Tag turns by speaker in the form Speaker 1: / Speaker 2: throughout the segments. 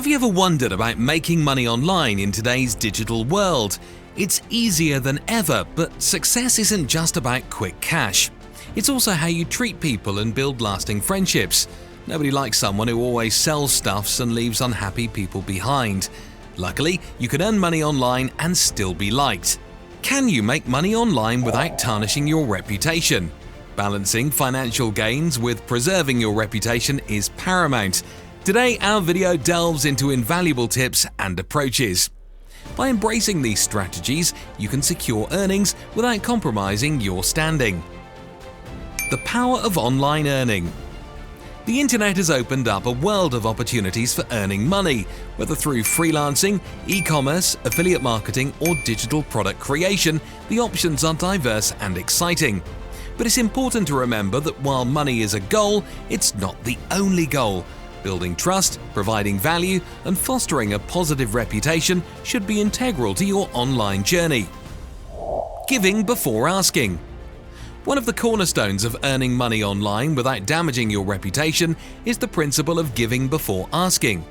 Speaker 1: Have you ever wondered about making money online in today's digital world? It's easier than ever, but success isn't just about quick cash. It's also how you treat people and build lasting friendships. Nobody likes someone who always sells stuffs and leaves unhappy people behind. Luckily, you can earn money online and still be liked. Can you make money online without tarnishing your reputation? Balancing financial gains with preserving your reputation is paramount. Today, our video delves into invaluable tips and approaches. By embracing these strategies, you can secure earnings without compromising your standing. The power of online earning. The internet has opened up a world of opportunities for earning money, whether through freelancing, e-commerce, affiliate marketing, or digital product creation. The options are diverse and exciting. But it's important to remember that while money is a goal, it's not the only goal. Building trust, providing value, and fostering a positive reputation should be integral to your online journey. Giving before asking. One of the cornerstones of earning money online without damaging your reputation is the principle of giving before asking.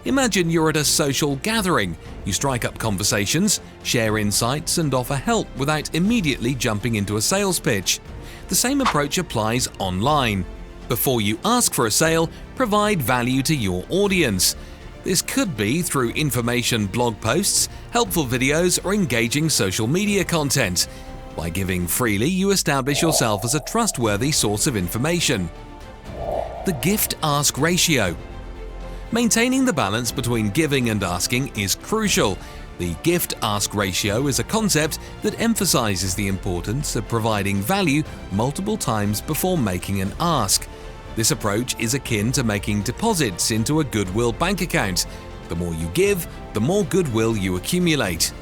Speaker 1: Imagine you're at a social gathering. You strike up conversations, share insights, and offer help without immediately jumping into a sales pitch. The same approach applies online. Before you ask for a sale, provide value to your audience. This could be through information blog posts, helpful videos, or engaging social media content. By giving freely, you establish yourself as a trustworthy source of information. The gift-ask ratio. Maintaining the balance between giving and asking is crucial. The gift-ask ratio is a concept that emphasizes the importance of providing value multiple times before making an ask. This approach is akin to making deposits into a goodwill bank account. The more you give, the more goodwill you accumulate.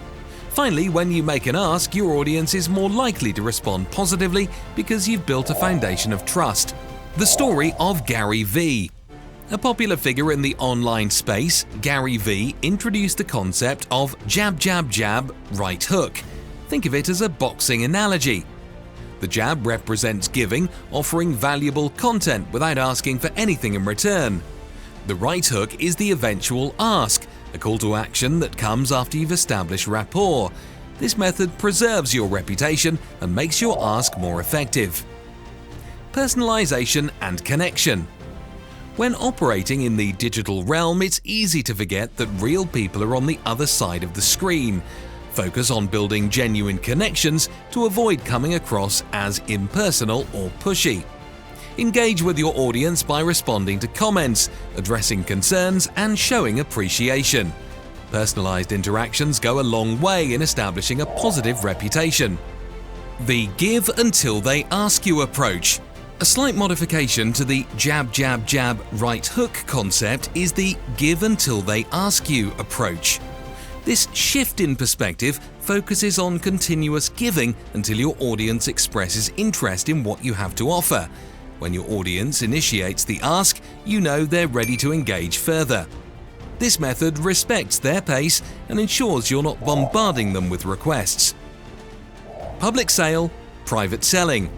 Speaker 1: Finally, when you make an ask, your audience is more likely to respond positively because you've built a foundation of trust. The story of Gary Vee. A popular figure in the online space, Gary Vee introduced the concept of jab, jab, jab, right hook. Think of it as a boxing analogy. The jab represents giving, offering valuable content without asking for anything in return. The right hook is the eventual ask, a call to action that comes after you've established rapport. This method preserves your reputation and makes your ask more effective. Personalization and connection. When operating in the digital realm, it's easy to forget that real people are on the other side of the screen. Focus on building genuine connections to avoid coming across as impersonal or pushy. Engage with your audience by responding to comments, addressing concerns, and showing appreciation. Personalized interactions go a long way in establishing a positive reputation. The give until they ask you approach. A slight modification to the jab, jab, jab, right hook concept is the give until they ask you approach. This shift in perspective focuses on continuous giving until your audience expresses interest in what you have to offer. When your audience initiates the ask, you know they're ready to engage further. This method respects their pace and ensures you're not bombarding them with requests. Public sale, private selling.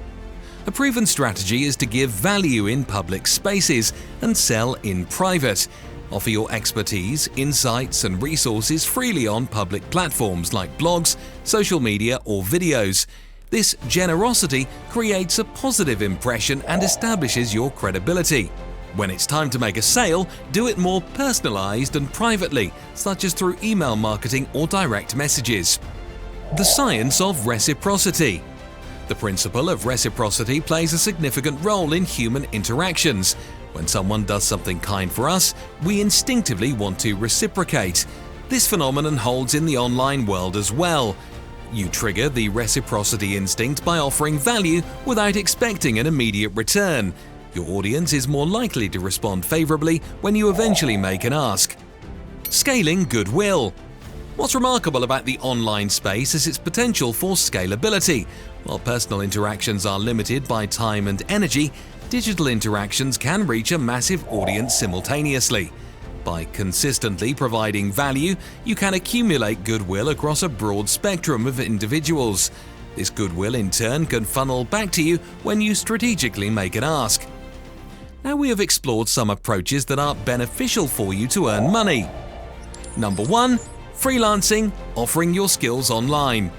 Speaker 1: A proven strategy is to give value in public spaces and sell in private. Offer your expertise, insights, and resources freely on public platforms like blogs, social media, or videos. This generosity creates a positive impression and establishes your credibility. When it's time to make a sale, do it more personalized and privately, such as through email marketing or direct messages. The science of reciprocity. The principle of reciprocity plays a significant role in human interactions. When someone does something kind for us, we instinctively want to reciprocate. This phenomenon holds in the online world as well. You trigger the reciprocity instinct by offering value without expecting an immediate return. Your audience is more likely to respond favorably when you eventually make an ask. Scaling goodwill. What's remarkable about the online space is its potential for scalability. While personal interactions are limited by time and energy, digital interactions can reach a massive audience simultaneously. By consistently providing value, you can accumulate goodwill across a broad spectrum of individuals. This goodwill in turn can funnel back to you when you strategically make an ask. Now we have explored some approaches that are beneficial for you to earn money. Number 1. Freelancing, offering your skills online.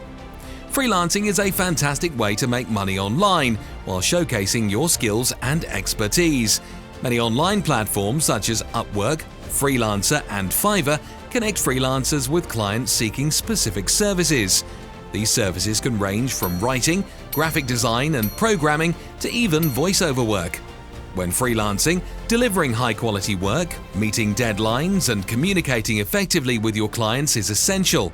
Speaker 1: Freelancing is a fantastic way to make money online while showcasing your skills and expertise. Many online platforms such as Upwork, Freelancer, and Fiverr connect freelancers with clients seeking specific services. These services can range from writing, graphic design, and programming to even voiceover work. When freelancing, delivering high-quality work, meeting deadlines, and communicating effectively with your clients is essential.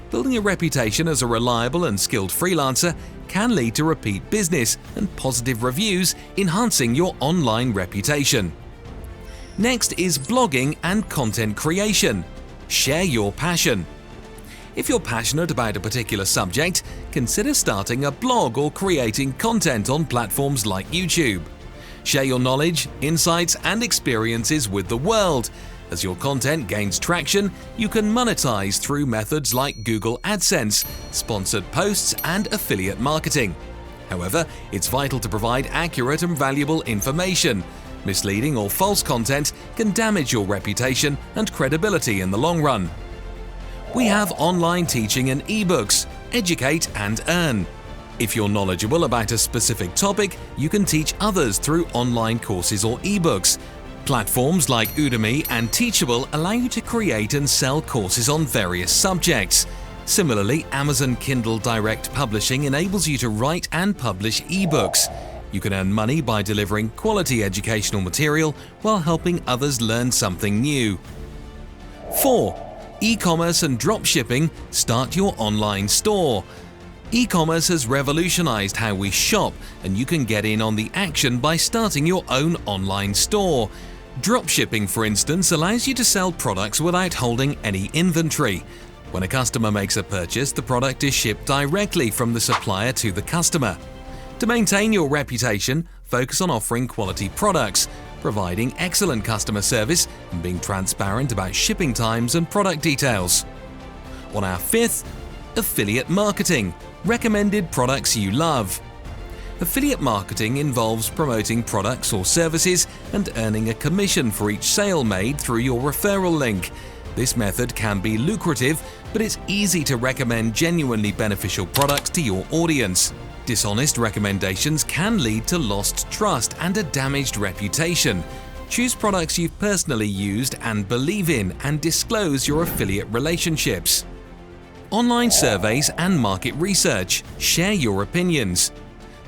Speaker 1: Building a reputation as a reliable and skilled freelancer can lead to repeat business and positive reviews, enhancing your online reputation. Next is blogging and content creation. Share your passion. If you're passionate about a particular subject, consider starting a blog or creating content on platforms like YouTube. Share your knowledge, insights, and experiences with the world. As your content gains traction, you can monetize through methods like Google AdSense, sponsored posts, and affiliate marketing. However, it's vital to provide accurate and valuable information. Misleading or false content can damage your reputation and credibility in the long run. We have online teaching and ebooks, educate and earn. If you're knowledgeable about a specific topic, you can teach others through online courses or ebooks. Platforms like Udemy and Teachable allow you to create and sell courses on various subjects. Similarly, Amazon Kindle Direct Publishing enables you to write and publish ebooks. You can earn money by delivering quality educational material while helping others learn something new. 4. E-commerce and dropshipping. Start your online store. E-commerce has revolutionized how we shop, and you can get in on the action by starting your own online store. Dropshipping, for instance, allows you to sell products without holding any inventory. When a customer makes a purchase, the product is shipped directly from the supplier to the customer. To maintain your reputation, focus on offering quality products, providing excellent customer service, and being transparent about shipping times and product details. On our 5th, affiliate marketing. Recommended products you love. Affiliate marketing involves promoting products or services and earning a commission for each sale made through your referral link. This method can be lucrative, but it's easy to recommend genuinely beneficial products to your audience. Dishonest recommendations can lead to lost trust and a damaged reputation. Choose products you've personally used and believe in, and disclose your affiliate relationships. Online surveys and market research. Share your opinions.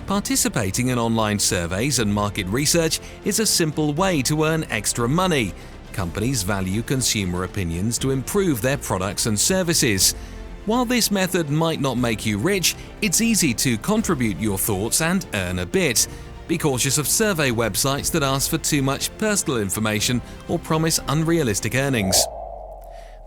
Speaker 1: Participating in online surveys and market research is a simple way to earn extra money. Companies value consumer opinions to improve their products and services. While this method might not make you rich, it's easy to contribute your thoughts and earn a bit. Be cautious of survey websites that ask for too much personal information or promise unrealistic earnings.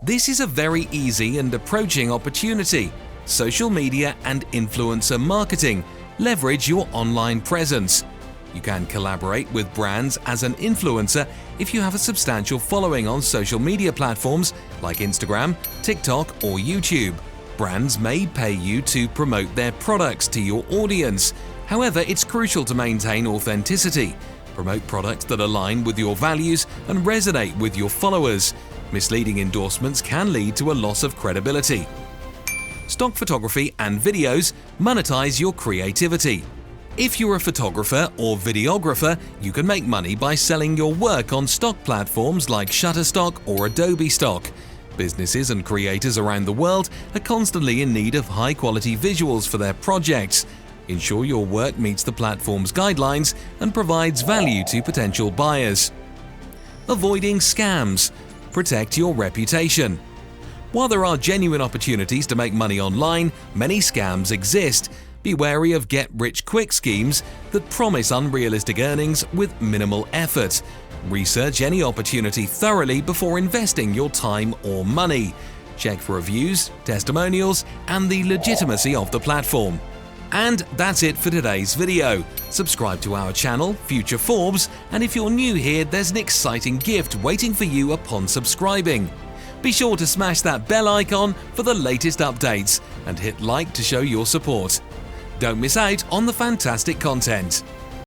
Speaker 1: This is a very easy and approaching opportunity. Social media and influencer marketing. Leverage your online presence. You can collaborate with brands as an influencer if you have a substantial following on social media platforms like Instagram, TikTok, or YouTube. Brands may pay you to promote their products to your audience. However, it's crucial to maintain authenticity. Promote products that align with your values and resonate with your followers. Misleading endorsements can lead to a loss of credibility. Stock photography and videos. Monetize your creativity. If you're a photographer or videographer, you can make money by selling your work on stock platforms like Shutterstock or Adobe Stock. Businesses and creators around the world are constantly in need of high-quality visuals for their projects. Ensure your work meets the platform's guidelines and provides value to potential buyers. Avoiding scams. Protect your reputation. While there are genuine opportunities to make money online, many scams exist. Be wary of get-rich-quick schemes that promise unrealistic earnings with minimal effort. Research any opportunity thoroughly before investing your time or money. Check for reviews, testimonials, and the legitimacy of the platform. And that's it for today's video. Subscribe to our channel, Future Forbes, and if you're new here, there's an exciting gift waiting for you upon subscribing. Be sure to smash that bell icon for the latest updates and hit like to show your support. Don't miss out on the fantastic content.